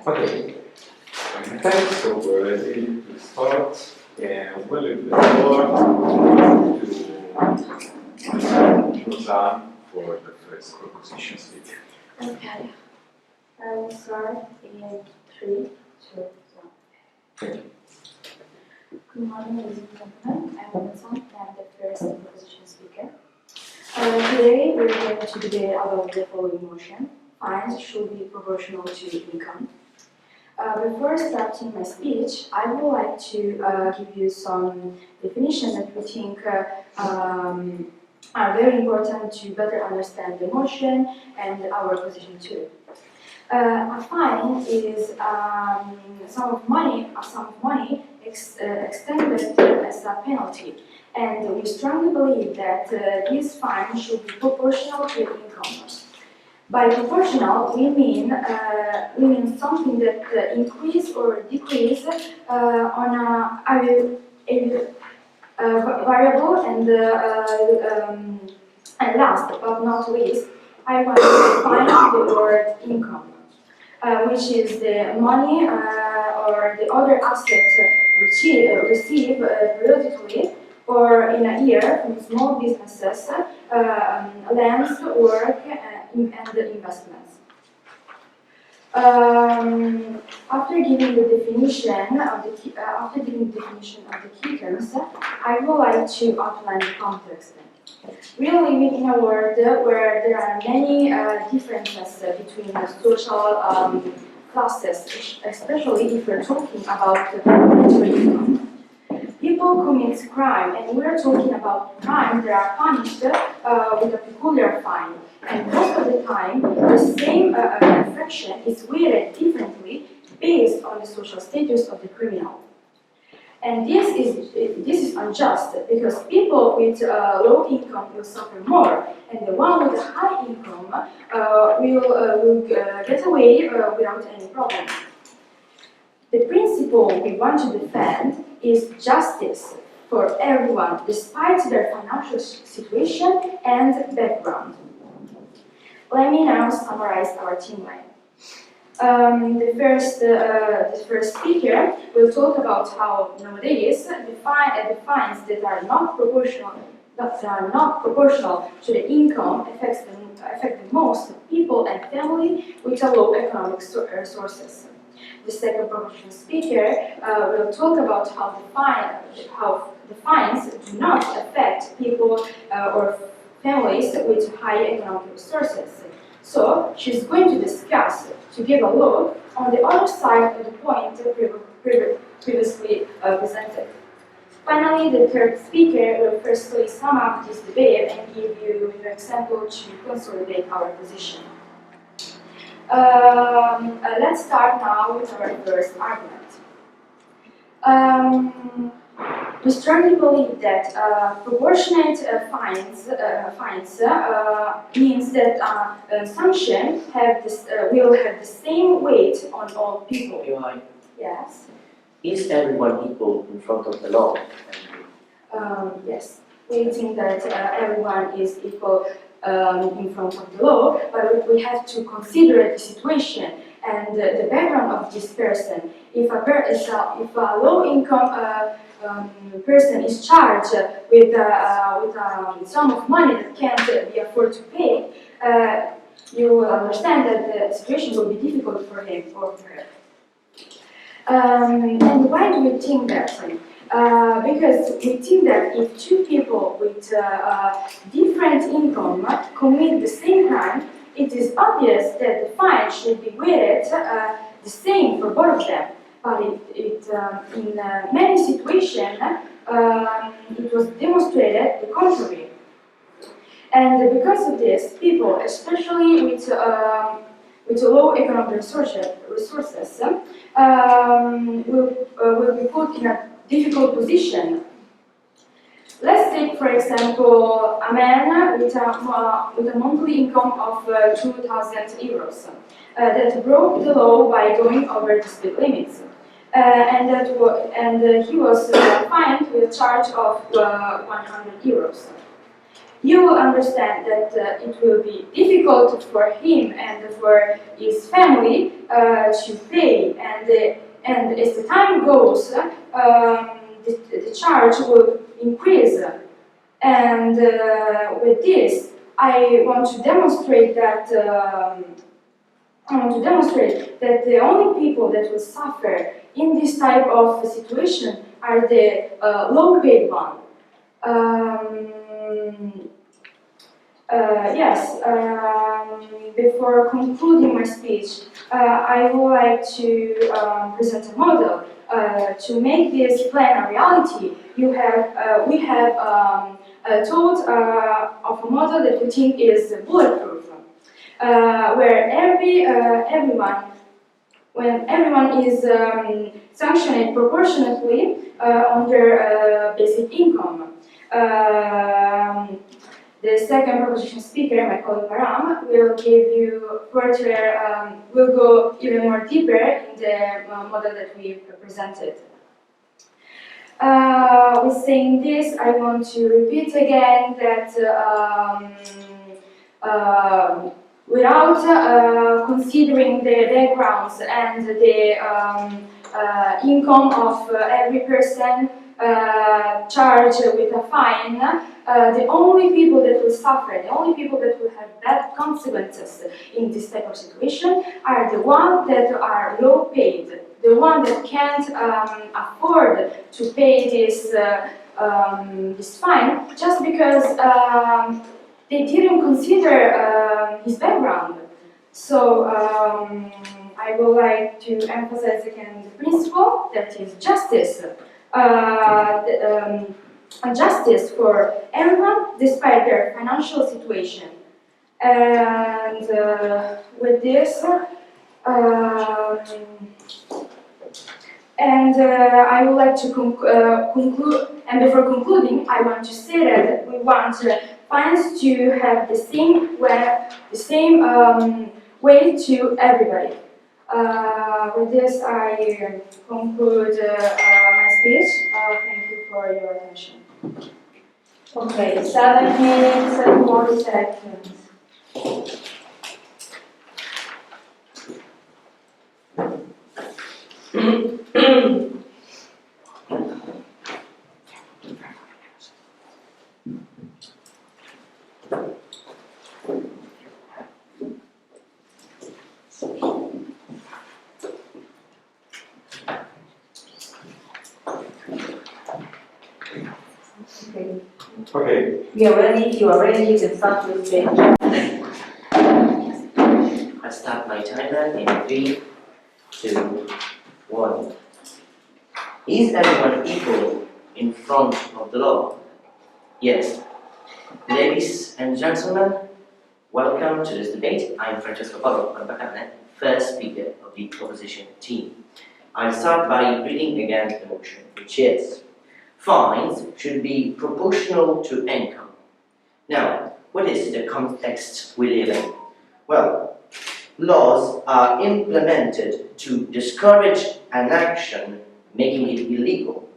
Okay, thanks. So we're ready to start. We'll leave the floor to Rosanne for the first proposition speaker. Okay, I will start in 3, 2, 1. Thank you. Good morning, ladies and gentlemen. I'm Rosanne, and I'm the first proposition speaker. Today we're going to debate about the following motion: fines should be proportional to income. Before starting my speech, I would like to give you some definitions that we think are very important to better understand the motion and our position too. A fine is a sum of money extended as a penalty, and we strongly believe that this fine should be proportional to income. By proportional, we mean something that increase or decrease on a variable and last but not least, I want to define the word income, which is the money or the other assets received periodically or in a year from small businesses, lands, work, and investments. After giving the definition of the key terms, I would like to outline the context. We are living in a world where there are many differences between the social classes, especially if we're talking about monetary income. People commit crime, and we are talking about crime that are punished with a peculiar fine. And most of the time, the same infraction is weighted differently based on the social status of the criminal. And this is unjust because people with low income will suffer more, and the one with a high income will get away without any problem. The principle we want to defend is justice for everyone, despite their financial situation and background. Let me now summarize our team line. The first speaker will talk about how nowadays the fines that are not proportional to the income affect the most people and family with a low economic sources. The second proposition speaker will talk about how the fines do not affect people or families with high economic resources. So she's going to discuss, to give a look on the other side of the point previously presented. Finally, the third speaker will firstly sum up this debate and give you an example to consolidate our position. Let's start now with our first argument. We strongly believe that proportionate fines means that sanction will have the same weight on all people. Yes. Is everyone equal in front of the law? Yes. We think that everyone is equal in front of the law, but we have to consider the situation and the background of this person. If a low-income person is charged with a sum of money that can't be afforded to pay, you will understand that the situation will be difficult for him or for her. And why do we think that? Because we think that if two people with different income commit the same crime, it is obvious that the fine should be weighted the same for both of them. But in many situations, it was demonstrated the contrary. And because of this, people, especially with low economic resources, will be put in a difficult position. Let's take, for example, a man with a monthly income of 2,000 euros that broke the law by going over the speed limits. And he was fined with a charge of 100 euros. you will understand that it will be difficult for him and for his family to pay, and as the time goes, the charge will increase. And with this, I want to demonstrate that the only people that will suffer in this type of situation are the low-paid ones. Before concluding my speech, I would like to present a model. To make this plan a reality, we have thought of a model that we think is bulletproof, where everyone is sanctioned proportionately on their basic income. The second proposition speaker, my colleague Maram, will give you further, will go even more deeper in the model that we presented. With saying this, I want to repeat again that without considering the backgrounds and the income of every person charged with a fine, the only people that will suffer, the only people that will have bad consequences in this type of situation are the ones that are low paid, the ones that can't afford to pay this fine just because they didn't consider his background. So I would like to emphasize again the principle that is justice. Justice for everyone despite their financial situation. And with this, I would like to conclude, and before concluding, I want to say that we want fines to have the same way to everybody. With this, I conclude my speech. Thank you for your attention. Okay, 7 minutes and 40 seconds. Okay. We are ready, you are ready, you can start your speech. I start my timer in 3, 2, 1. Is everyone equal in front of the law? Yes. Ladies and gentlemen, welcome to this debate. I'm Francesco Paolo, first speaker of the opposition team. I'll start by reading again the motion, which is: fines should be proportional to income. Now, what is the context we live in? Well, laws are implemented to discourage an action making it illegal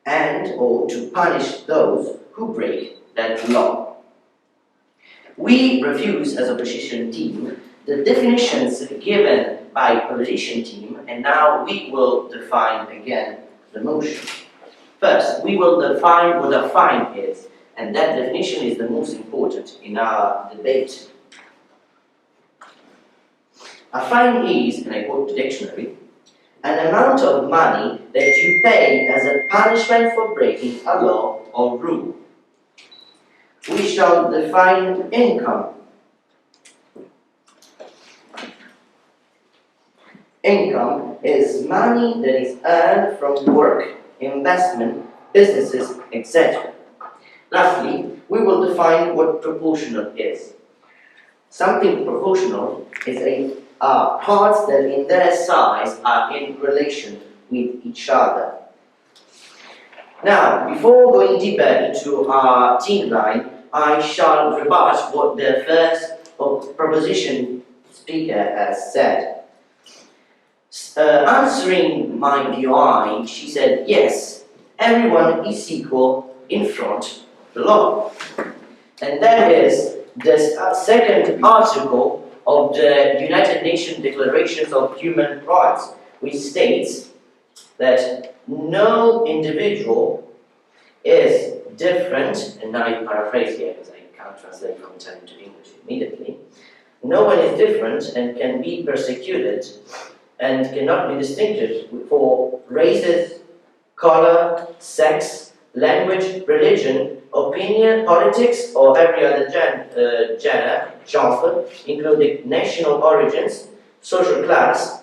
and or to punish those who break that law. We refuse as opposition team the definitions given by opposition team, and now we will define again the motion. First, we will define what a fine is, and that definition is the most important in our debate. A fine is, and I quote the dictionary, an amount of money that you pay as a punishment for breaking a law or rule. We shall define income. Income is money that is earned from work, investment, businesses, etc. Lastly, we will define what proportional is. Something proportional is parts that in their size are in relation with each other. Now, before going deeper into our team line, I shall rebut what the first proposition speaker has said. Answering my POI, she said, yes, everyone is equal in front of the law. and that is the second article of the United Nations Declaration of Human Rights, which states that no individual is different, and I paraphrase here because I can't translate from Italian to English immediately. No one is different and can be persecuted and cannot be distinguished for races, color, sex, language, religion, opinion, politics, or every other genre, including national origins, social class,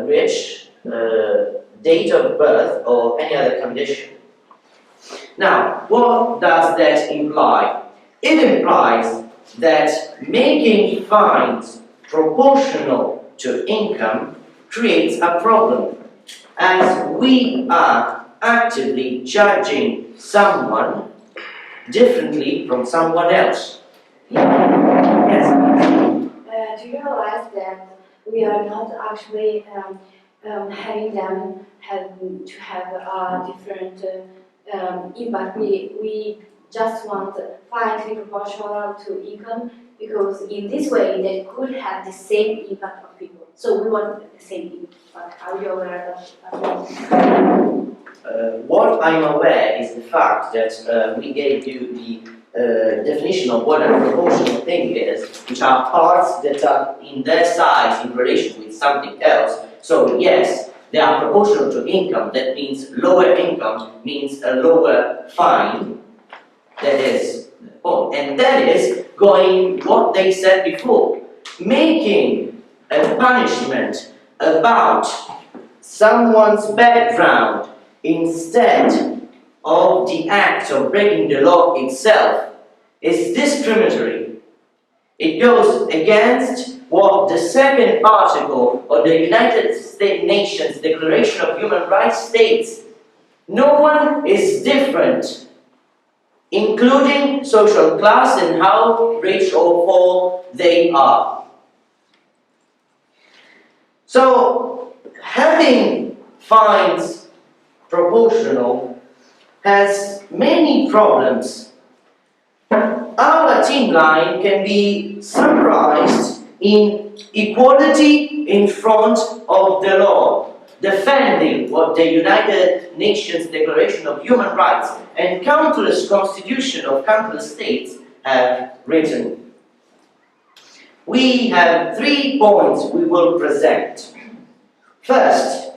rich, date of birth, or any other condition. Now, what does that imply? It implies that making fines proportional to income creates a problem, as we are actively judging someone differently from someone else. Yes? Do you realize that we are not actually having them to have a different impact? We just want fine to be proportional to income, because in this way they could have the same impact of people. So we want the same impact. Are you aware of that? What I'm aware is the fact that we gave you the definition of what a proportional thing is, which are parts that are in their size in relation with something else. So yes, they are proportional to income. That means lower income means a lower fine. That is the point. And that is going what they said before, making a punishment about someone's background instead of the act of breaking the law itself is discriminatory. It goes against what the second article of the United Nations Declaration of Human Rights states. No one is different, including social class and how rich or poor they are. So, having fines proportional has many problems. Our team line can be summarized in equality in front of the law, defending what the United Nations Declaration of Human Rights and countless constitutions of countless states have written. We have 3 points we will present. First,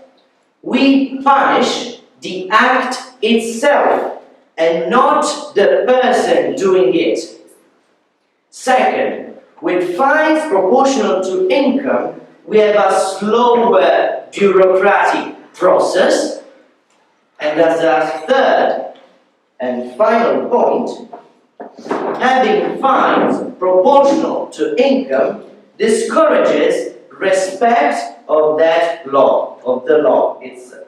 we punish the act itself and not the person doing it. Second, with fines proportional to income, we have a slower bureaucratic process. And as a third and final point, having fines proportional to income discourages respect of that law, of the law itself.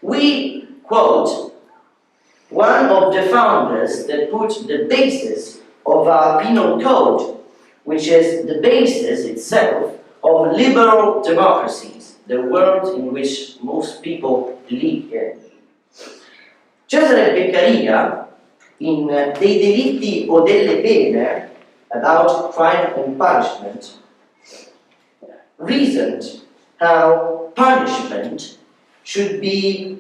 We quote one of the founders that put the basis of our penal code, which is the basis itself of liberal democracies, the world in which most people live in. Cesare Beccaria, in Dei delitti o delle pene, about crime and punishment, reasoned how punishment should be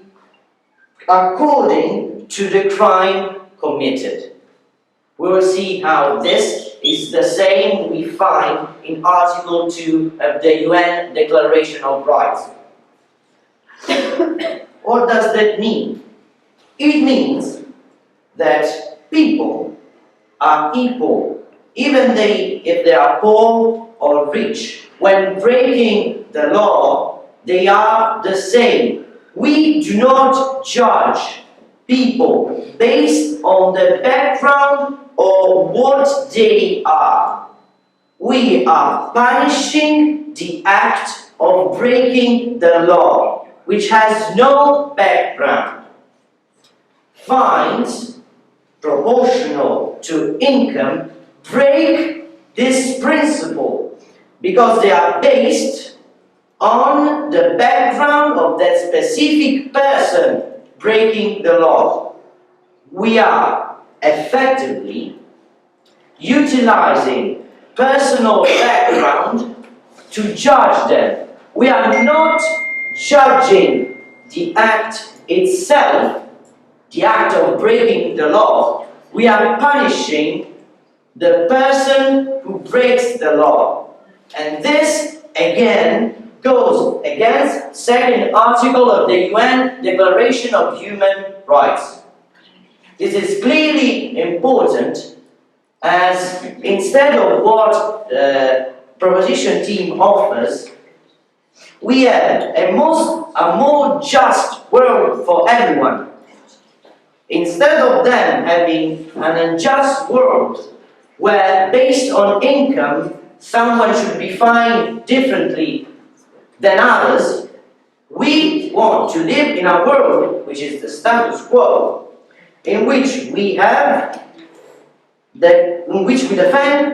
according to the crime committed. We will see how this is the same we find in Article 2 of the UN Declaration of Rights. What does that mean? It means that people are equal, even if they are poor or rich. When breaking the law, they are the same. We do not judge people based on the background or what they are. We are punishing the act of breaking the law, which has no background. Fines proportional to income break this principle because they are based on the background of that specific person breaking the law. we are effectively utilizing personal background to judge them. We are not judging the act itself, the act of breaking the law. We are punishing the person who breaks the law. And this, again, goes against second article of the UN Declaration of Human Rights. This is clearly important, as instead of what the proposition team offers, we have a more just world for everyone. Instead of them having an unjust world where, based on income, someone should be fined differently than others, we want to live in a world which is the status quo, in which we defend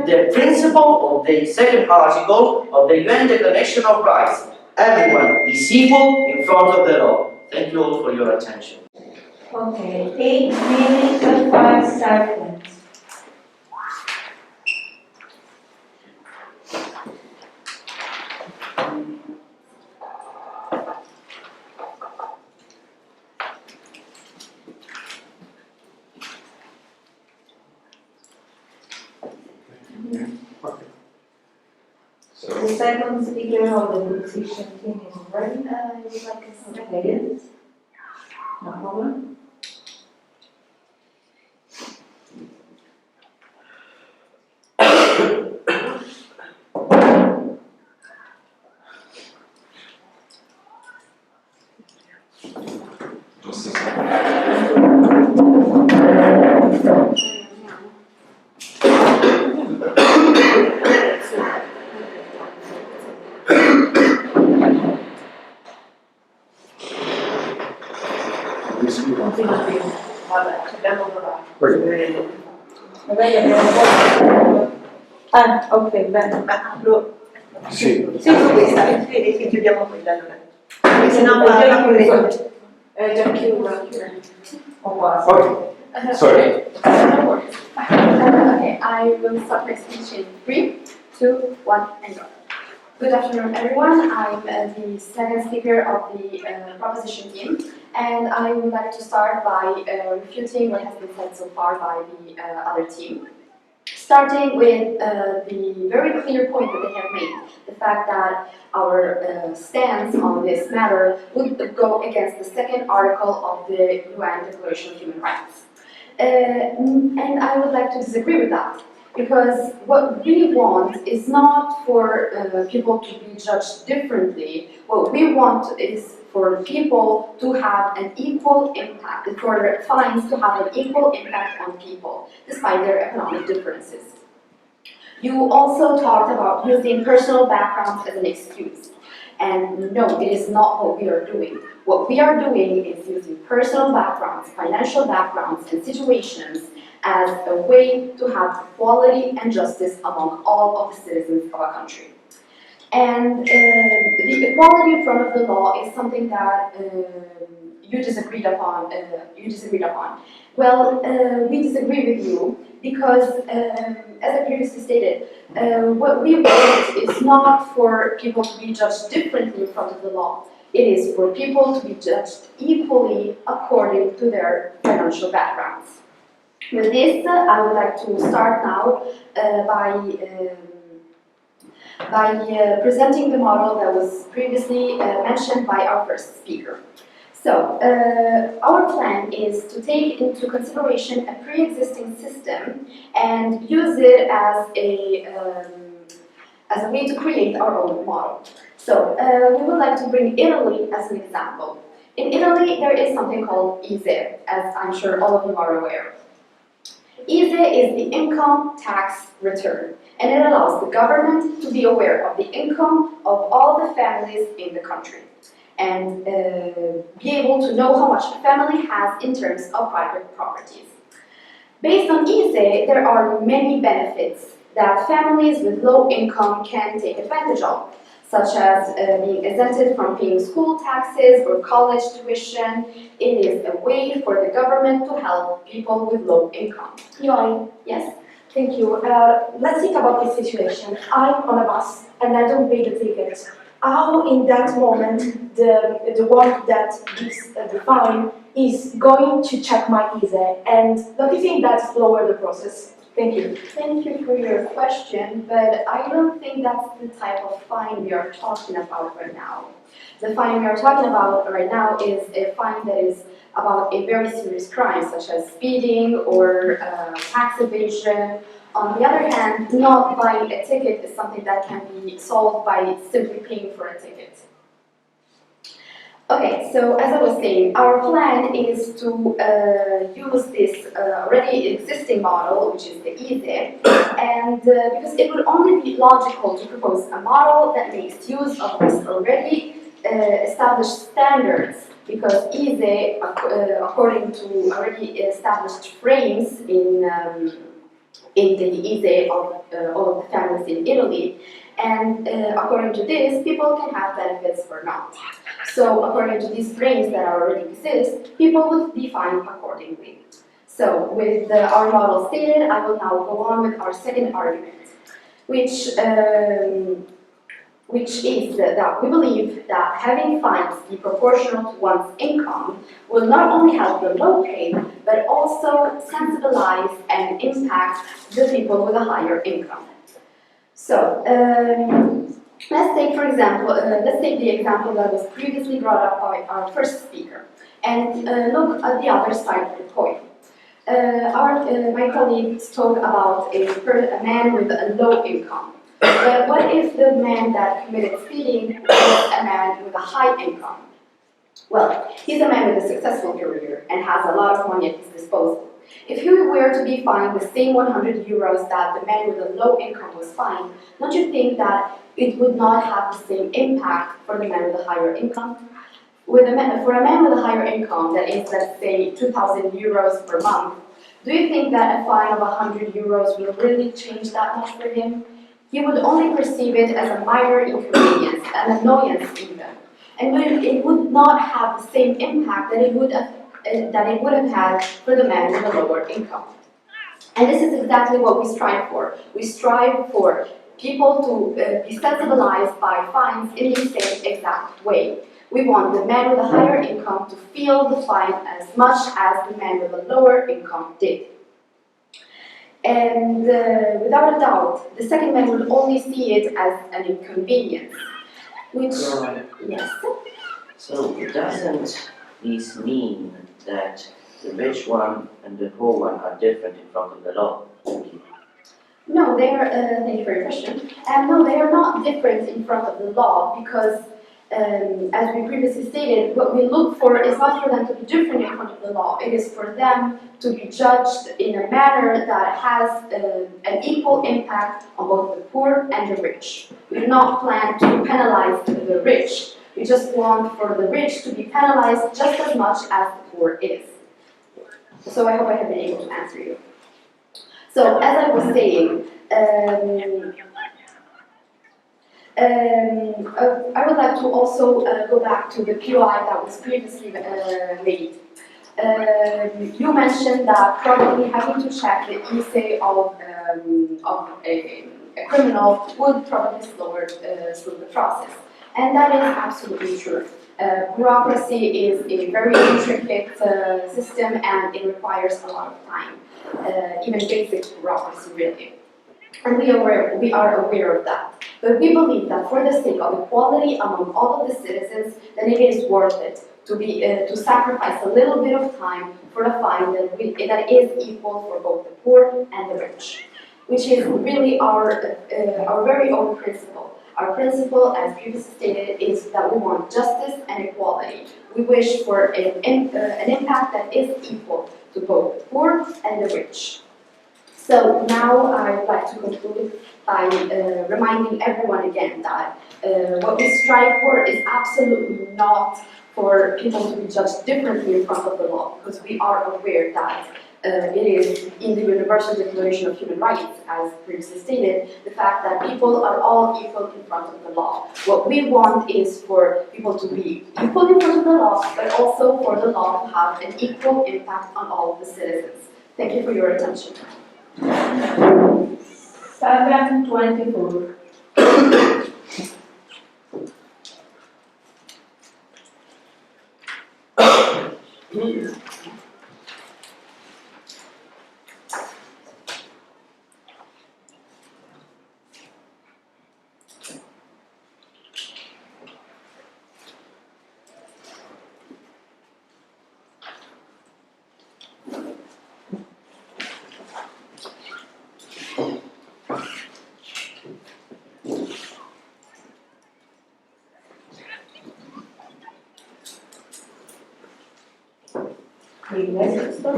the principle of the second article of the UN Declaration of Rights. Everyone is equal in front of the law. Thank you all for your attention. Okay, 8 minutes and 5 seconds. So, The second speaker of the position team is ready. I would like a second. Okay. No problem. just a second. Vabbè, ci abbiamo provato. Prego. Magari abbiamo Ah, ok, bene. Sì. Sì, su questa, sì, chiudiamo quella allora. Perché sennò parla con le È già chiusa. O quasi. Okay. Sorry. No worries. Okay, I will start my speech in 3, 2, 1, and go. Good afternoon, everyone. I'm the second speaker of the proposition team, and I would like to start by refuting what has been said so far by the other team. Starting with the very clear point that they have made, the fact that our stance on this matter would go against the second article of the UN Declaration of Human Rights. And I would like to disagree with that, because what we want is not for people to be judged differently. What we want is for people to have an equal impact, for fines to have an equal impact on people, despite their economic differences. You also talked about using personal backgrounds as an excuse. And no, it is not what we are doing. What we are doing is using personal backgrounds, financial backgrounds, and situations as a way to have equality and justice among all of the citizens of our country. And the equality in front of the law is something that you disagreed upon. Well, we disagree with you because, as I previously stated, what we want is not for people to be judged differently in front of the law. It is for people to be judged equally according to their financial backgrounds. With this, I would like to start now by presenting the model that was previously mentioned by our first speaker. So, our plan is to take into consideration a pre-existing system and use it as a way to create our own model. So, we would like to bring Italy as an example. In Italy, there is something called ISISS, as I'm sure all of you are aware. ISISS is the income tax return, and it allows the government to be aware of the income of all the families in the country, and be able to know how much a family has in terms of private properties. Based on ISISS, there are many benefits that families with low income can take advantage of, such as being exempted from paying school taxes or college tuition. It is a way for the government to help people with low income. Yes? Thank you. Let's think about this situation. I'm on a bus and I don't pay the ticket. How in that moment the one that gives the fine is going to check my ISE, and don't you think that's lower the process? Thank you. Thank you for your question, but I don't think that's the type of fine we are talking about right now. The fine we are talking about right now is a fine that is about a very serious crime, such as speeding or tax evasion. On the other hand, not buying a ticket is something that can be solved by simply paying for a ticket. Okay, so as I was saying, our plan is to use this already existing model, which is the ISE, and because it would only be logical to propose a model that makes use of this already established standards, because ISE, according to already established frames in the ISE of all of the families in Italy, and according to this, people can have benefits or not. So according to these frames that already exist, people will be fined accordingly. So with our model stated, I will now go on with our second argument, which is that we believe that having fines be proportional to one's income will not only help the low paid, but also sensibilize and impact the people with a higher income. So, let's take the example that was previously brought up by our first speaker, and look at the other side of the coin. My colleague spoke about a man with a low income. But what if the man that committed speeding was a man with a high income? Well, he's a man with a successful career and has a lot of money at his disposal. If he were to be fined the same 100 euros that the man with a low income was fined, don't you think that it would not have the same impact for the man with a higher income? For a man with a higher income, that is, let's say, 2,000 euros per month, do you think that a fine of 100 euros will really change that much for him? He would only perceive it as a minor inconvenience, an annoyance even, and it would not have the same impact that it would have had for the man with a lower income. And this is exactly what we strive for. We strive for people to be sensibilized by fines in the same exact way. We want the man with a higher income to feel the fine as much as the man with a lower income did. And without a doubt, the second man would only see it as an inconvenience. Which, yes? So doesn't this mean that the rich one and the poor one are different in front of the law? No, they are, thank you for your question. No, they are not different in front of the law because, as we previously stated, what we look for is not for them to be different in front of the law. It is for them to be judged in a manner that has an equal impact on both the poor and the rich. We do not plan to penalize the rich. We just want for the rich to be penalized just as much as the poor is. So I hope I have been able to answer you. So as I was saying, I would like to also go back to the POI that was previously made. You mentioned that probably having to check the ISE of a criminal would probably slow the process. And that is absolutely true. Bureaucracy is a very intricate system and it requires a lot of time, even basic bureaucracy really. And we are aware of that. But we believe that for the sake of equality among all of the citizens, then it is worth it to sacrifice a little bit of time for a fine that is equal for both the poor and the rich, which is really our very own principle. Our principle, as previously stated, is that we want justice and equality. We wish for an impact that is equal to both the poor and the rich. So now I would like to conclude by reminding everyone again that what we strive for is absolutely not for people to be judged differently in front of the law, because we are aware that it is in the Universal Declaration of Human Rights, as previously stated, the fact that people are all equal in front of the law. What we want is for people to be equal in front of the law, but also for the law to have an equal impact on all of the citizens. Thank you for your attention. 7:24. Let's start.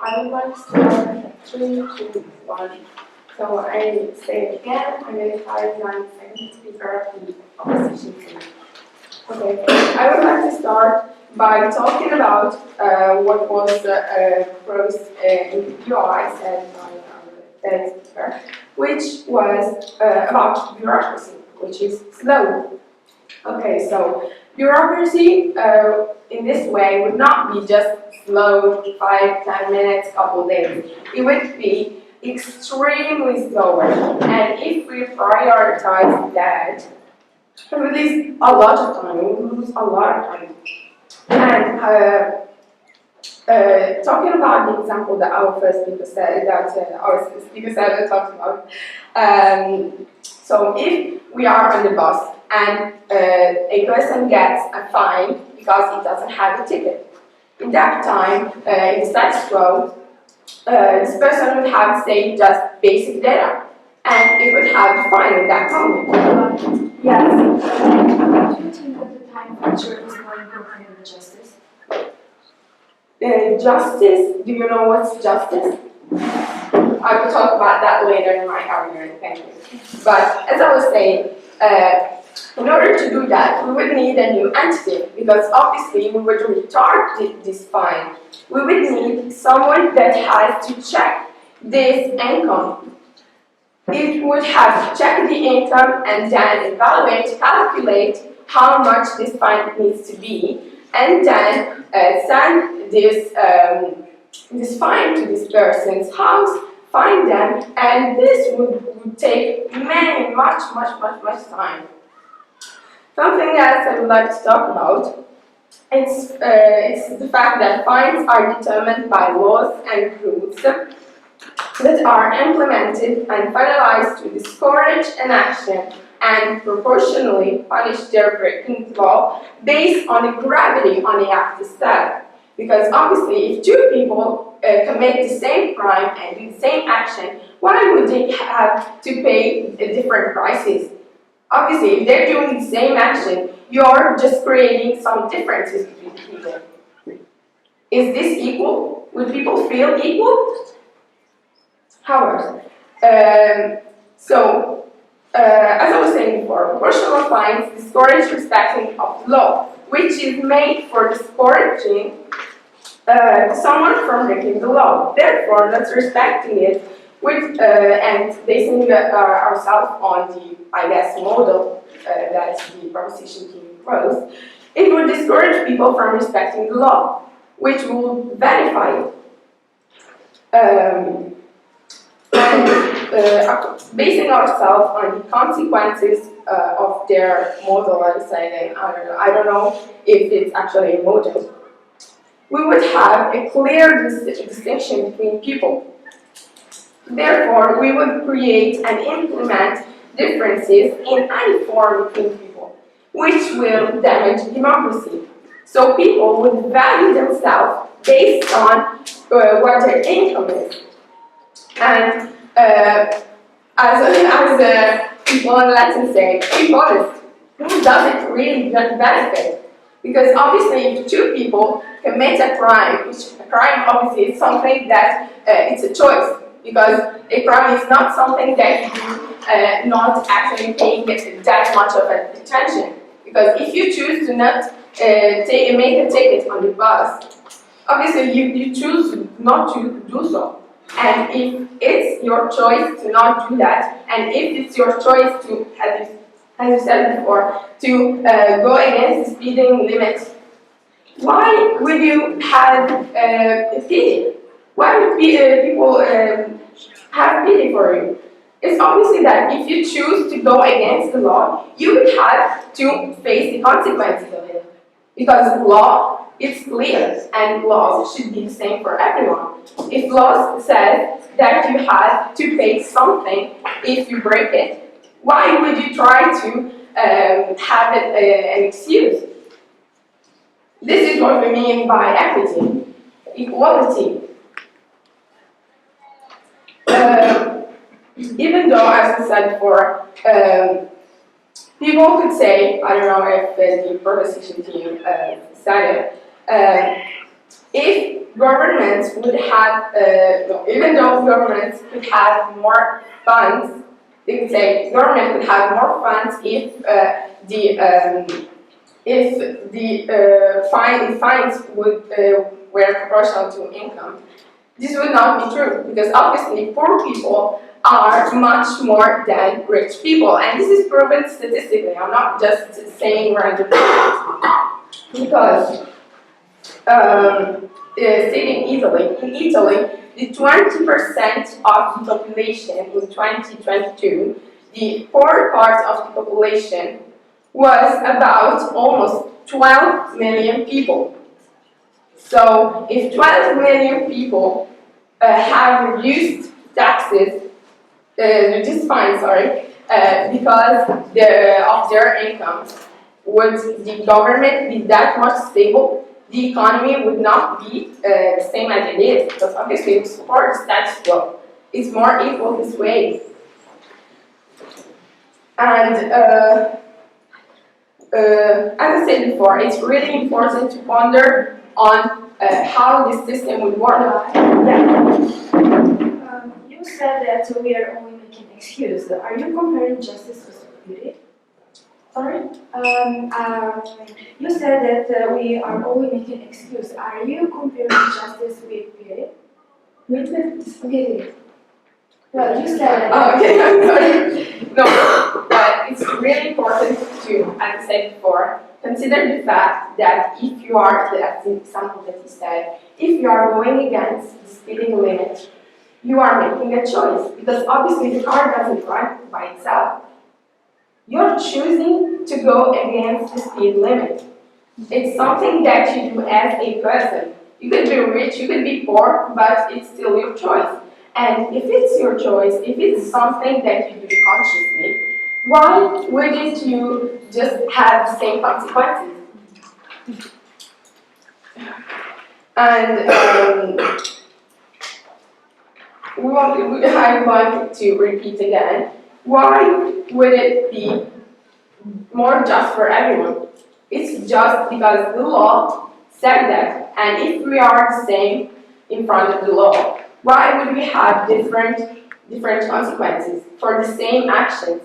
I would like to start at 3, 2, 1. So I say it again, I'm going to try 9 seconds speaker of the opposition team. Okay, I would like to start by talking about what was proposed in the UI said by our speaker, which was about bureaucracy, which is slow. Okay, so bureaucracy in this way would not be just slow, 5, 10 minutes, couple days. It would be extremely slower. And if we prioritize that, we would lose a lot of time. We would lose a lot of time. And talking about the example that our first speaker said, talked about. So if we are on the bus and a person gets a fine because he doesn't have a ticket, in that time, in the status quo, this person would have, say, just basic data, and it would have the fine at that moment. Yes. Do you think that the time factor is more important than the justice? Justice, do you know what's justice? I will talk about that later in my argument, thank you. But as I was saying, in order to do that, we would need a new entity, because obviously we would retard this fine. We would need someone that has to check this income. It would have to check the income and then evaluate, calculate how much this fine needs to be, and then send this fine to this person's house, find them, and this would take much time. Something else I would like to talk about, it's the fact that fines are determined by laws and rules that are implemented and finalized to discourage an action and proportionally punish their breaking the law based on the gravity on the act itself. Because obviously, if two people commit the same crime and do the same action, why would they have to pay different prices? Obviously, if they're doing the same action, you're just creating some differences between people. Is this equal? Would people feel equal? However, as I was saying before, proportional fines discourage respecting of law, which is made for discouraging someone from breaking the law. Therefore, that's respecting it with and basing ourselves on the, I guess, model that the proposition team proposed. It would discourage people from respecting the law, which will verify it. Basing ourselves on the consequences of their model, I don't know if it's actually a model, we would have a clear distinction between people. Therefore, we would create and implement differences in any form between people, which will damage democracy. So people would value themselves based on what their income is. And as people in Latin say, be honest, who does it really benefit? Because obviously if two people commit a crime, which a crime obviously is something that it's a choice, because a crime is not something that you do not actually paying that much of attention. Because if you choose to not make a ticket on the bus, obviously you choose not to do so. And if it's your choice to not do that, and if it's your choice to, as you said before, to go against the speeding limit, why would you have pity? Why would people have pity for you? It's obviously that if you choose to go against the law, you would have to face the consequences of it. Because law is clear, and laws should be the same for everyone. If law says that you have to pay something if you break it, why would you try to have an excuse? This is what we mean by equity, equality. Even though, as I said before, people could say, I don't know if the proposition team said it, if governments would have, no, even though governments could have more funds, they could say government could have more funds if the fines would were proportional to income. This would not be true, because obviously poor people are much more than rich people, and this is proven statistically. I'm not just saying random things. Because say in Italy, the 20% of the population in 2022, the poor part of the population was about almost 12 million people. So if 12 million people have reduced taxes, reduced fines, because of their income, would the government be that much stable? The economy would not be the same as it is, because obviously it supports status quo. It's more equal this way. And as I said before, it's really important to ponder on how this system would work. You said that we are only making excuses. Are you comparing justice with stupidity? Sorry? You said that we are only making excuses. Are you comparing justice with pity? Okay. Well, you said. Oh, okay, I'm sorry. No, but it's really important to, as I said before, consider the fact that if you are, as the example that you said, if you are going against the speeding limit, you are making a choice, because obviously the car doesn't drive by itself. You're choosing to go against the speed limit. It's something that you do as a person. You could be rich, you could be poor, but it's still your choice. And if it's your choice, if it's something that you do consciously, why wouldn't you just have the same consequences? And I want to repeat again, why would it be more just for everyone? It's just because the law said that, and if we are the same in front of the law, why would we have different consequences for the same actions?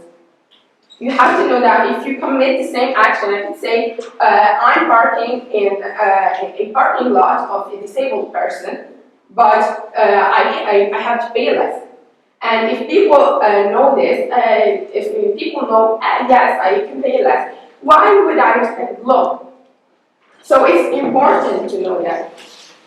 You have to know that if you commit the same action, I could say, I'm parking in a parking lot of a disabled person, but I have to pay less. And if people know this, if people know, yes, I can pay less, why would I respect the law? So it's important to know that.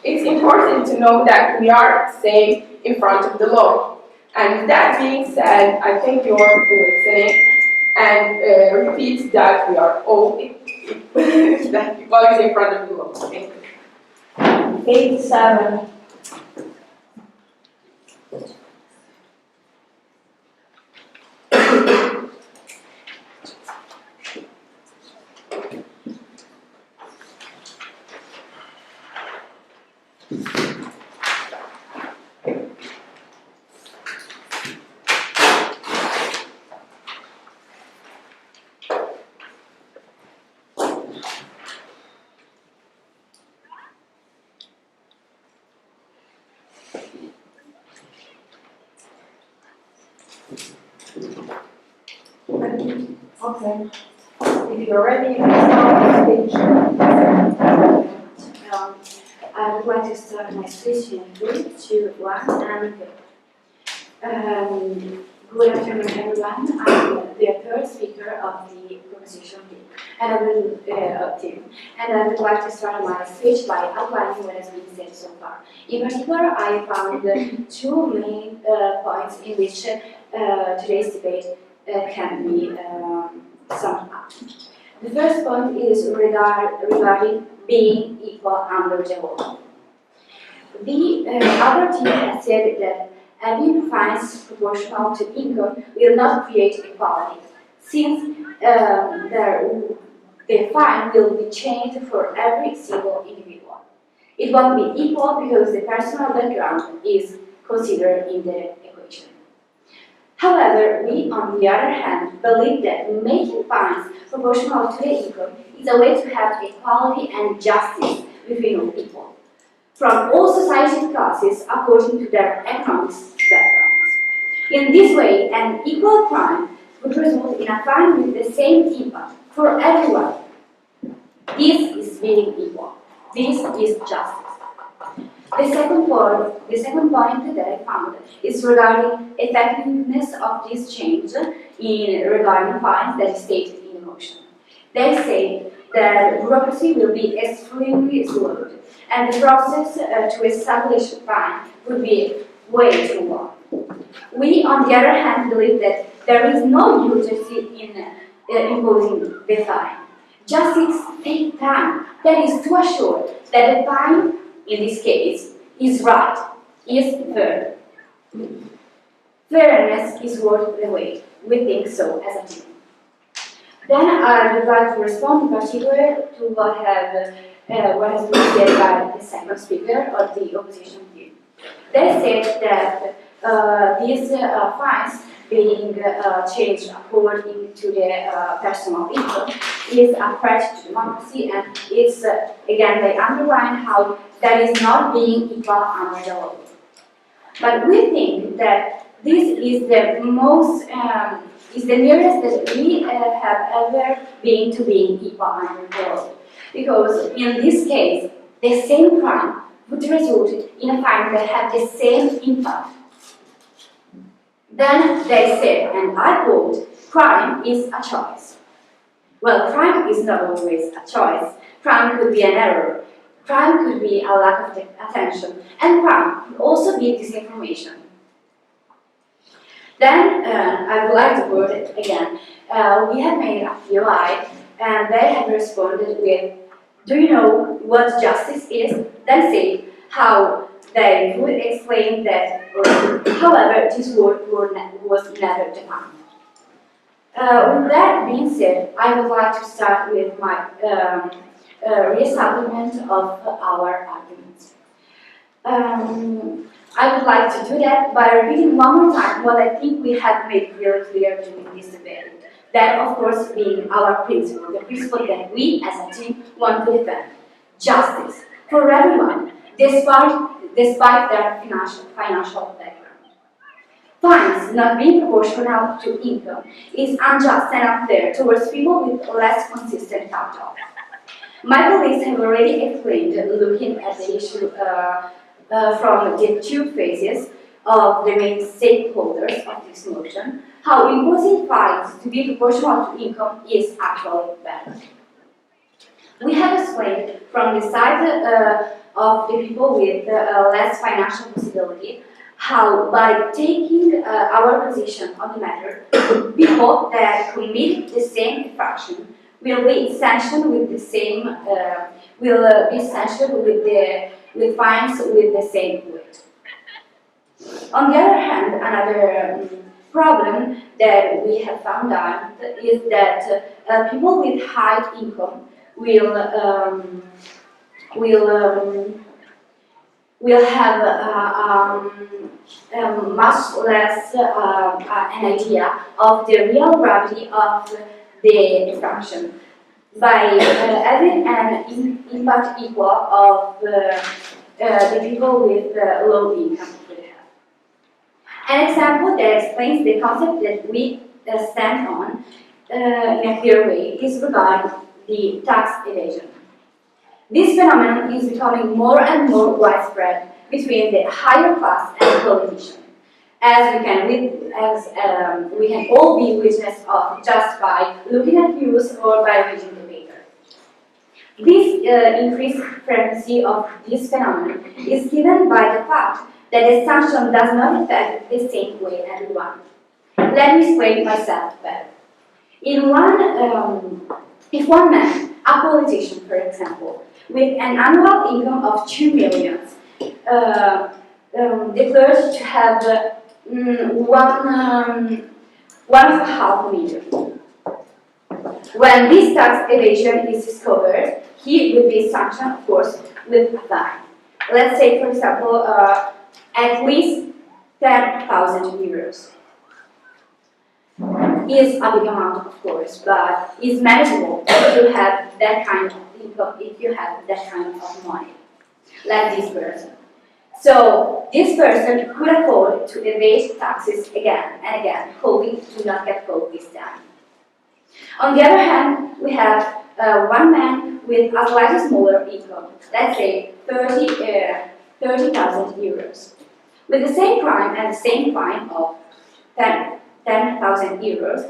It's important to know that we are same in front of the law. And with that being said, I thank you all for listening, and repeat that we are all that equality in front of the law. Thank you. Page 7. Okay. If you're ready, you can start with page. I would like to start my speech in 3, 2, 1, and go. Good afternoon, everyone. I'm the third speaker of the proposition team, and I would like to start my speech by outlining what has been said so far. In particular, I found 2 main points in which today's debate can be summed up. The first point is regarding being equal under the law. Our team has said that having fines proportional to income will not create equality, since the fine will be changed for every single individual. It won't be equal because the personal background is considered in the equation. However, we, on the other hand, believe that making fines proportional to the income is a way to have equality and justice between all people, from all society classes according to their economic backgrounds. In this way, an equal crime would result in a fine with the same impact for everyone. This is being equal. This is justice. The second point that I found is regarding effectiveness of this change regarding fines that is stated in the motion. They say that bureaucracy will be extremely slowed, and the process to establish a fine would be way too long. We, on the other hand, believe that there is no urgency in imposing the fine. Justice takes time. That is to assure that the fine, in this case, is right, is fair. Fairness is worth the wait. We think so as a team. Then I would like to respond in particular to what has been said by the second speaker of the opposition team. They said that these fines being changed according to the personal income is a threat to democracy, and it's again they underline how that is not being equal under the law. But we think that this is the nearest that we have ever been to being equal under the law, because in this case the same crime would result in a fine that had the same impact. Then they said, and I quote, crime is a choice. Well, crime is not always a choice. Crime could be an error. Crime could be a lack of attention. And crime could also be disinformation. Then, I would like to quote it again. We have made a POI, and they have responded with, do you know what justice is? Then say how they would explain that, however, this word was never defined. With that being said, I would like to start with my re-establishment of our arguments. I would like to do that by repeating one more time what I think we have made really clear during this debate. That, of course, being our principle, the principle that we as a team want to defend. Justice for everyone, despite their financial background. Fines not being proportional to income is unjust and unfair towards people with less consistent capital. My colleagues have already explained, looking at the issue from the 2 phases of the main stakeholders of this motion, how imposing fines to be proportional to income is actually better. We have explained from the side of the people with less financial possibility how, by taking our position on the matter, people that commit the same infraction will be sanctioned with the same with fines with the same weight. On the other hand, another problem that we have found out is that people with high income will have much less an idea of the real gravity of the infraction by having an impact equal of the people with low income will have. An example that explains the concept that we stand on in a clear way is regarding the tax evasion. This phenomenon is becoming more and more widespread between the higher class and politicians, as we can all be witness of just by looking at news or by reading the paper. This increased frequency of this phenomenon is given by the fact that the sanction does not affect the same way everyone. Let me explain myself better. If one man, a politician for example, with an annual income of 2 million, declares to have 1.5 million. When this tax evasion is discovered, he will be sanctioned, of course, with a fine. Let's say, for example, at least 10,000 euros. Is a big amount, of course, but is manageable if you have that kind of income, if you have that kind of money, like this person. So this person could afford to evade taxes again and again, hoping to not get caught this time. On the other hand, we have one man with a slightly smaller income, let's say 30,000 euros. With the same crime and the same fine of 10,000 euros,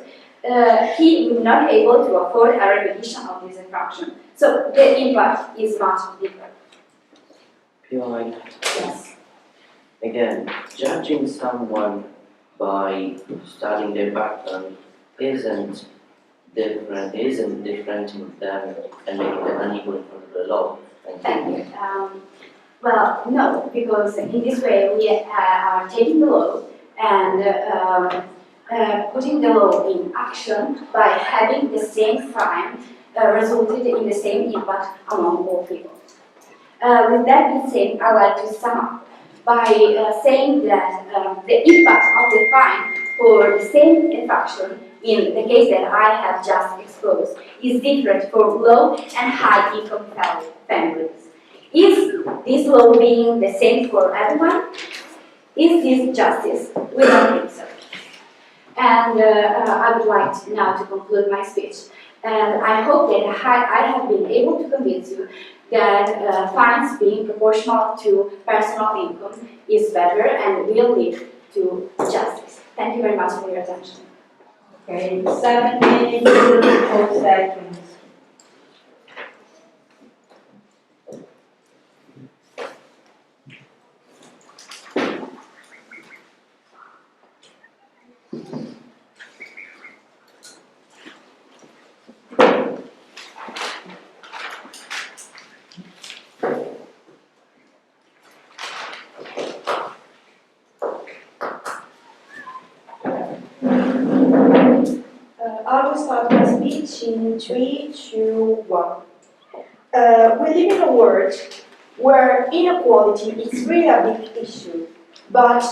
he will not be able to afford a repetition of this infraction. So the impact is much different. Piave. Yes. Again, judging someone by studying their background isn't differentiating them and making them unequal in front of the law. Thank you. Well, no, because in this way we are taking the law and putting the law in action by having the same crime resulted in the same impact among all people. With that being said, I'd like to sum up by saying that the impact of the fine for the same infraction in the case that I have just exposed is different for low and high income families. Is this law being the same for everyone? Is this justice? We don't think so. And I would like now to conclude my speech. And I hope that I have been able to convince you that fines being proportional to personal income is better and will lead to justice. Thank you very much for your attention. Okay, 7 minutes and 4 seconds. I will start my speech in 3, 2, 1. We live in a world where inequality is really a big issue, but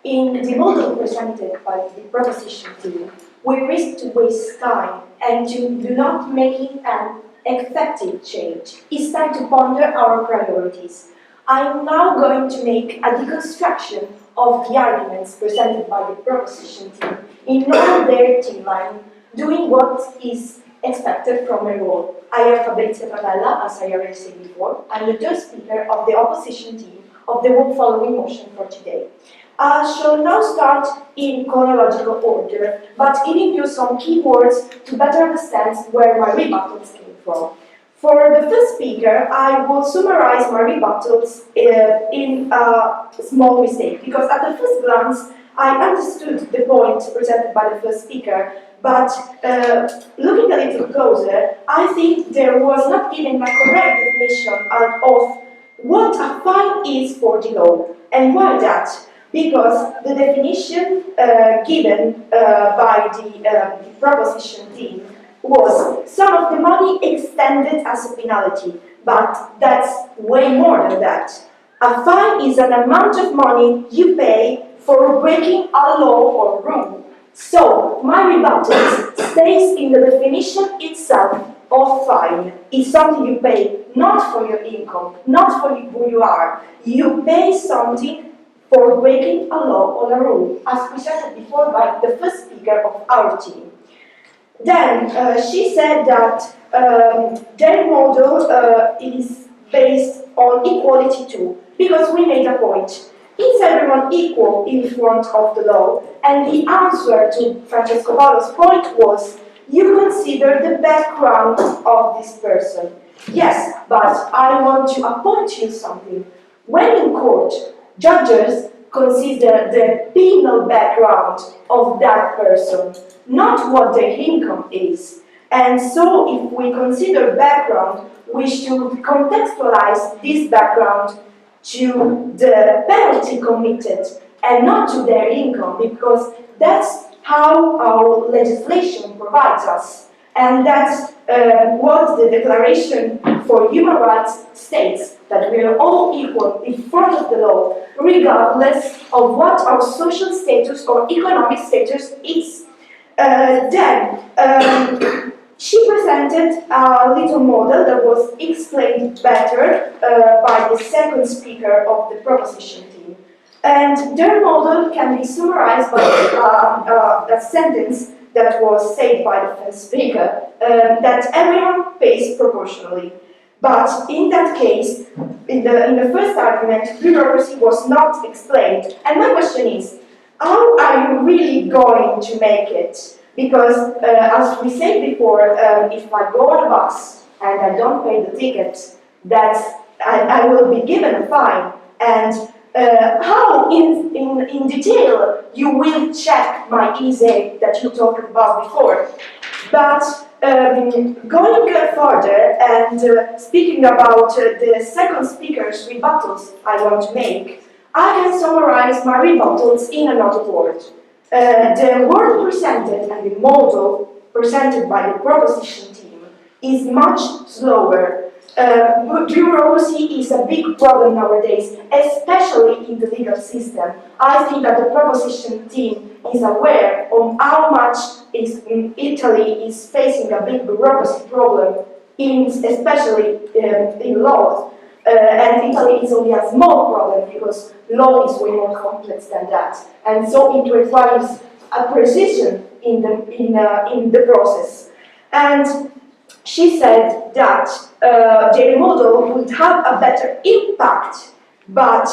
in the model presented by the proposition team, we risk to waste time and to do not making an effective change. It's time to ponder our priorities. I'm now going to make a deconstruction of the arguments presented by the proposition team in all their team line, doing what is expected from a role. I am Fabrizio Favella, as I already said before. I'm the third speaker of the opposition team of the following motion for today. I shall now start in chronological order, but giving you some key words to better understand where my rebuttals came from. For the first speaker, I will summarize my rebuttals in a small mistake, because at the first glance, I understood the point presented by the first speaker, but looking a little closer, I think there was not given a correct definition of what a fine is for the law. And why that? Because the definition given by the proposition team was sum of the money extended as a penalty, but that's way more than that. A fine is an amount of money you pay for breaking a law or rule. So, my rebuttal stays in the definition itself of fine. It's something you pay not for your income, not for who you are. You pay something for breaking a law or a rule, as presented before by the first speaker of our team. Then she said that their model is based on equality too, because we made a point. Is everyone equal in front of the law? And the answer to Francesco Paolo's point was, you consider the background of this person. Yes, but I want to appoint you something. When in court, judges consider the penal background of that person, not what their income is. And so if we consider background, we should contextualize this background to the penalty committed and not to their income, because that's how our legislation provides us. And that's what the Declaration for Human Rights states, that we are all equal in front of the law, regardless of what our social status or economic status is. She presented a little model that was explained better by the second speaker of the proposition team. And their model can be summarized by that sentence that was said by the first speaker, that everyone pays proportionally. But in that case, in the first argument, bureaucracy was not explained. And my question is, how are you really going to make it? Because, as we said before, if I go on a bus and I don't pay the ticket, I will be given a fine. And how, in detail, you will check my ISISS that you talked about before. But going further and speaking about the second speaker's rebuttals I want to make, I can summarize my rebuttals in another word. The word presented and the model presented by the proposition team is much slower. Bureaucracy is a big problem nowadays, especially in the legal system. I think that the proposition team is aware of how much Italy is facing a big bureaucracy problem, especially in laws. And Italy is only a small problem because law is way more complex than that, and so it requires a precision in the process. And she said that the model would have a better impact, but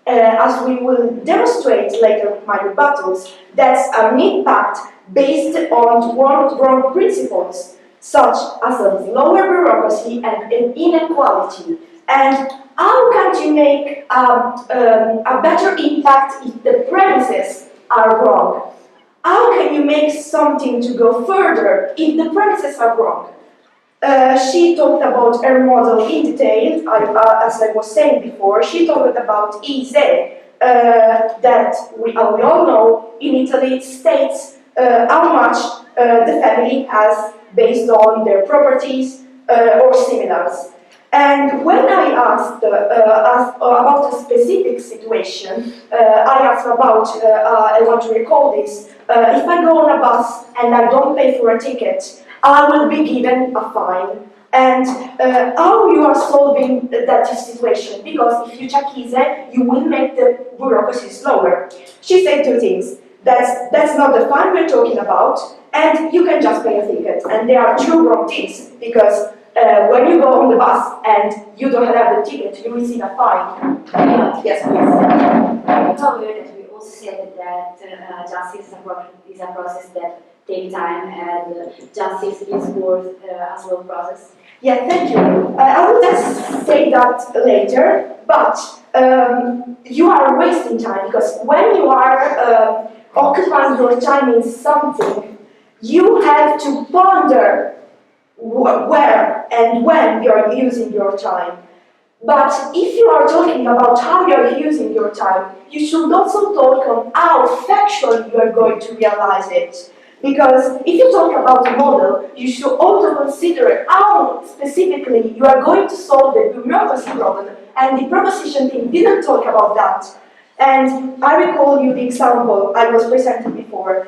as we will demonstrate later with my rebuttals, that's an impact based on wrong principles, such as a lower bureaucracy and inequality. And how can you make a better impact if the premises are wrong? How can you make something to go further if the premises are wrong? She talked about her model in detail, as I was saying before. She talked about ISISS, that we all know in Italy it states how much the family has based on their properties or similars. And when I asked about a specific situation, I asked about, I want to recall this, if I go on a bus and I don't pay for a ticket, I will be given a fine. And how you are solving that situation? Because if you check ISISS, you will make the bureaucracy slower. She said two things. That's not the fine we're talking about, and you can just pay a ticket. And there are two wrong things, because when you go on the bus and you don't have the ticket, you receive a fine. Yes, please. However, that we also said that justice is a process that takes time, and justice is worth a slow process. Yeah, thank you. I will just say that later, but you are wasting time, because when you are occupying your time in something, you have to ponder where and when you are using your time. But if you are talking about how you are using your time, you should also talk on how factual you are going to realize it. Because if you talk about the model, you should also consider how specifically you are going to solve the bureaucracy problem, and the proposition team didn't talk about that. And I recall you the example I was presenting before.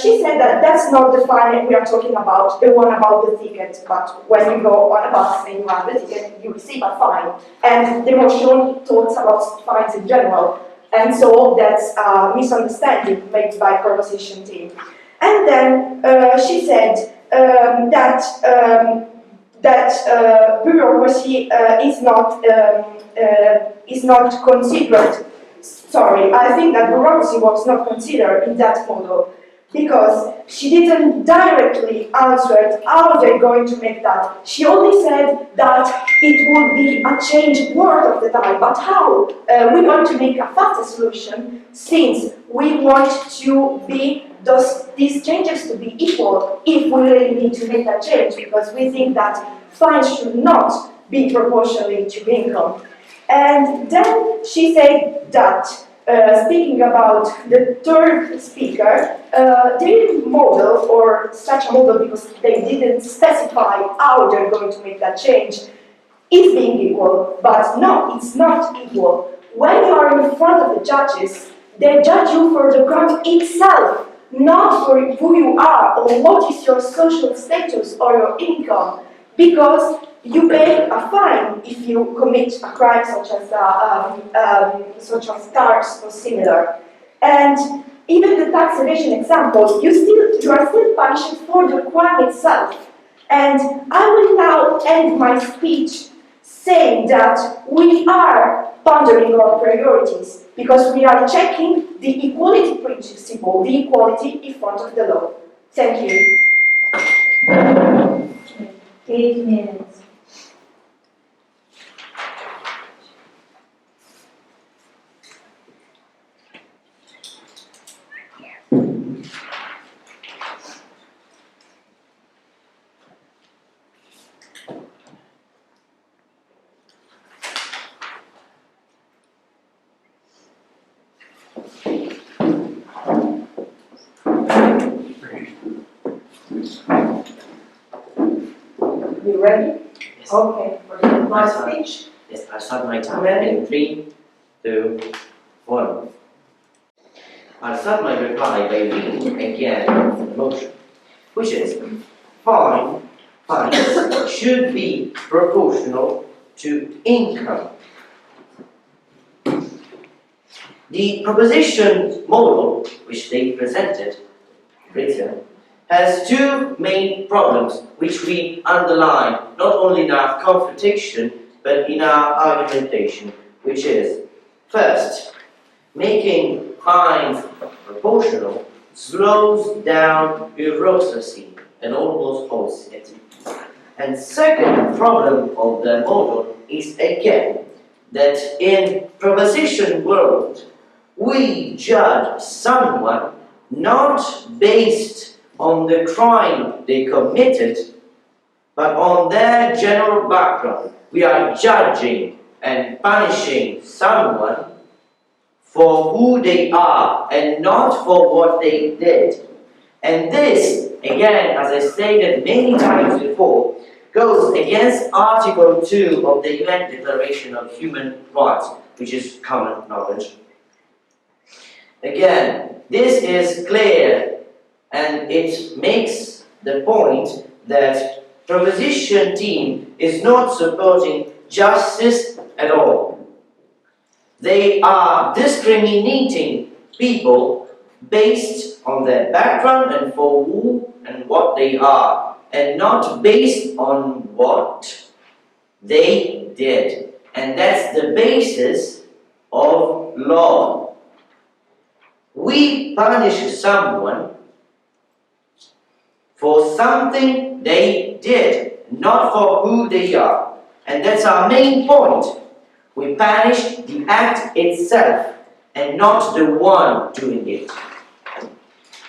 She said that that's not the fine we are talking about, the one about the ticket, but when you go on a bus and you have the ticket, you receive a fine. And the motion talks about fines in general, and so that's a misunderstanding made by proposition team. And then she said that that bureaucracy is not considered. Sorry, I think that bureaucracy was not considered in that model because she didn't directly answer how they're going to make that. She only said that it would be a change word of the time, but how? We want to make a faster solution since we want to be these changes to be equal if we really need to make that change, because we think that fines should not be proportionally to income. And then she said that, speaking about the third speaker, their model, or such a model because they didn't specify how they're going to make that change, is being equal, but no, it's not equal. When you are in front of the judges, they judge you for the crime itself, not for who you are or what is your social status or your income, because you pay a fine if you commit a crime such as cars or similar. And even the tax evasion example, you are still punished for the crime itself. And I will now end my speech saying that we are pondering our priorities because we are checking the equality principle, the equality in front of the law. Thank you. 8 minutes. You ready? Yes. Okay, for the last speech. Yes, I start my time in 3, 2, 1. I'll start my reply by reading again the motion, which is fines should be proportional to income. The proposition model which they presented, written, has two main problems which we underline not only in our confrontation but in our argumentation, which is, first, making fines proportional slows down bureaucracy and almost halts it. And second problem of the model is again that in proposition world we judge someone not based on the crime they committed, but on their general background. We are judging and punishing someone for who they are and not for what they did. And this, again, as I stated many times before, goes against Article 2 of the UN Declaration of Human Rights, which is common knowledge. Again, this is clear, and it makes the point that proposition team is not supporting justice at all. They are discriminating people based on their background and for who and what they are, and not based on what they did. And that's the basis of law. We punish someone for something they did, not for who they are. And that's our main point. We punish the act itself and not the one doing it.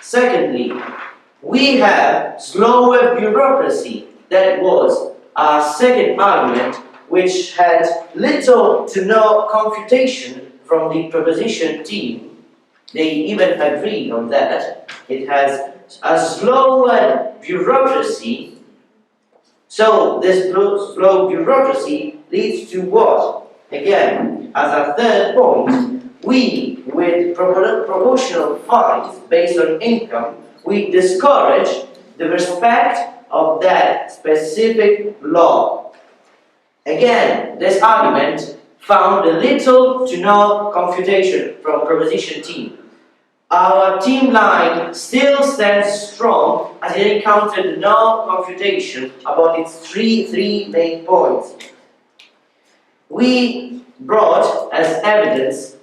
Secondly, we have slower bureaucracy. That was our second argument, which had little to no confutation from the proposition team. They even agreed on that. It has a slower bureaucracy. So this slow bureaucracy leads to what? Again, as a third point, we, with proportional fines based on income, we discourage the respect of that specific law. Again, this argument found little to no confutation from proposition team. our team line still stands strong as it encountered no confutation about its three main points. We brought as evidence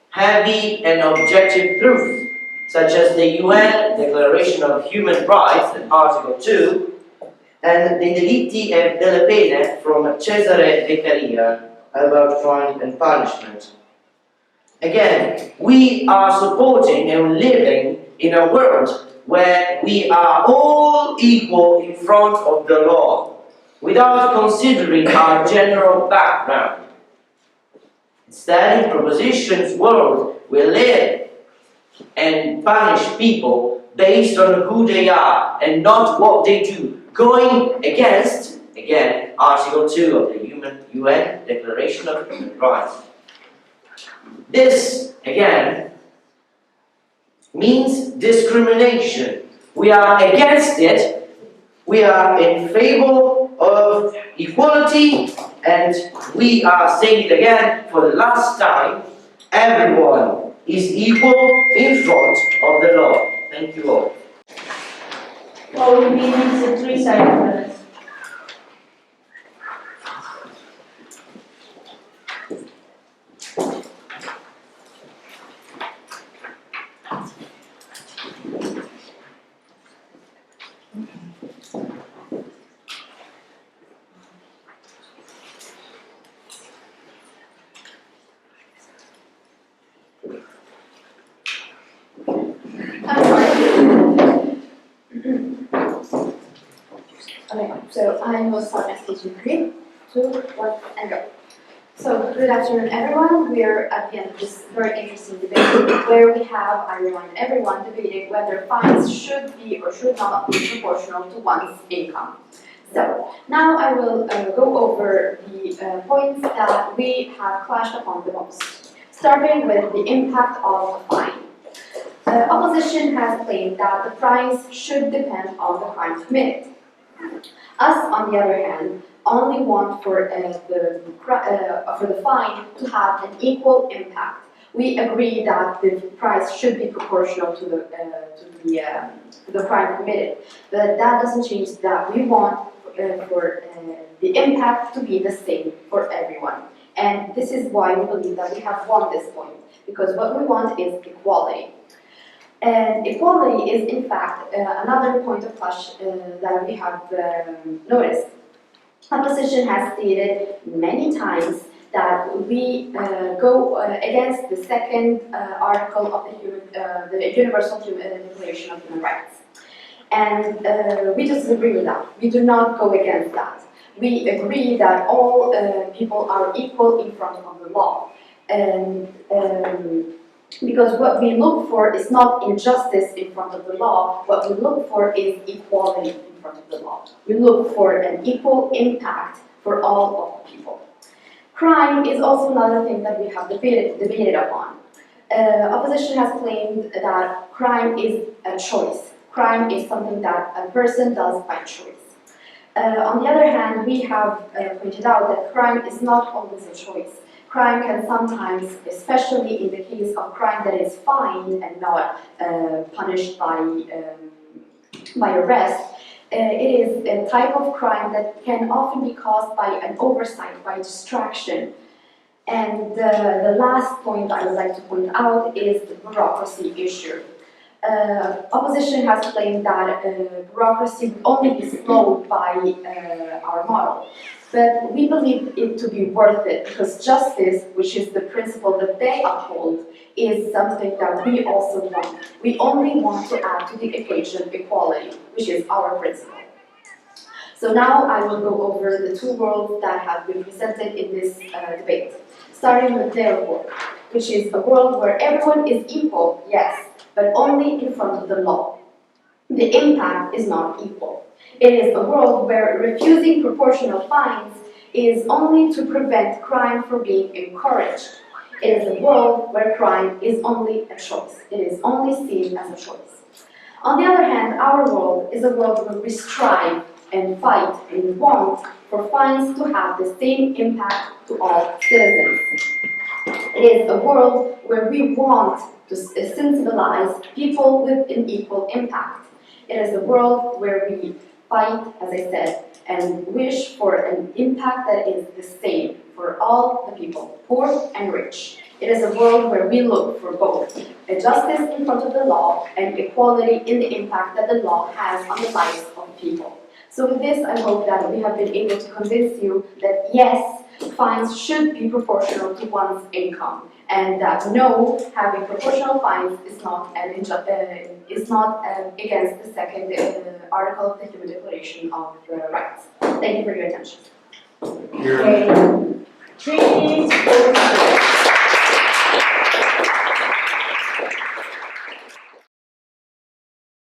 heavy and objective truths, such as the UN Declaration of Human Rights in Article 2 and the delitti e delle pene from Cesare Beccaria about crime and punishment. Again, we are supporting and living in a world where we are all equal in front of the law, without considering our general background. Instead, in proposition's world, we live and punish people based on who they are and not what they do, going against, again, Article 2 of the UN Declaration of Human Rights. This, again, means discrimination. We are against it, we are in favor of equality, and we are saying it again for the last time, everyone is equal in front of the law. Thank you all. All meanings and 3 seconds. Okay, so I will start my speech in 3, 2, 1, and go. So, good afternoon everyone. We are at the end of this very interesting debate where we have, I remind everyone, debating whether fines should be or should not be proportional to one's income. So, now I will go over the points that we have clashed upon the most, starting with the impact of a fine. Opposition has claimed that the price should depend on the crime committed. Us, on the other hand, only want for the fine to have an equal impact. We agree that the price should be proportional to the crime committed, but that doesn't change that we want for the impact to be the same for everyone. And this is why we believe that we have won this point, because what we want is equality. And equality is, in fact, another point of clash that we have noticed. Opposition has stated many times that we go against the second article of the Universal Declaration of Human Rights. And we disagree with that. We do not go against that. We agree that all people are equal in front of the law. And because what we look for is not injustice in front of the law, what we look for is equality in front of the law. We look for an equal impact for all of the people. Crime is also another thing that we have debated upon. Opposition has claimed that crime is a choice. Crime is something that a person does by choice. On the other hand, we have pointed out that crime is not always a choice. Crime can sometimes, especially in the case of crime that is fined and not punished by arrest, it is a type of crime that can often be caused by an oversight, by distraction. And the last point I would like to point out is the bureaucracy issue. Opposition has claimed that bureaucracy would only be slowed by our model. But we believe it to be worth it because justice, which is the principle that they uphold, is something that we also want. We only want to add to the equation equality, which is our principle. So now I will go over the two worlds that have been presented in this debate, starting with their world, which is a world where everyone is equal, yes, but only in front of the law. The impact is not equal. It is a world where refusing proportional fines is only to prevent crime from being encouraged. It is a world where crime is only a choice. It is only seen as a choice. On the other hand, our world is a world where we strive and fight and want for fines to have the same impact to all citizens. It is a world where we want to sensibilize people with an equal impact. It is a world where we fight, as I said, and wish for an impact that is the same for all the people, poor and rich. It is a world where we look for both a justice in front of the law and equality in the impact that the law has on the lives of people. So with this, I hope that we have been able to convince you that yes, fines should be proportional to one's income, and that no, having proportional fines is not against the second article of the Human Declaration of Rights. Thank you for your attention. Here. Okay. 3, 4,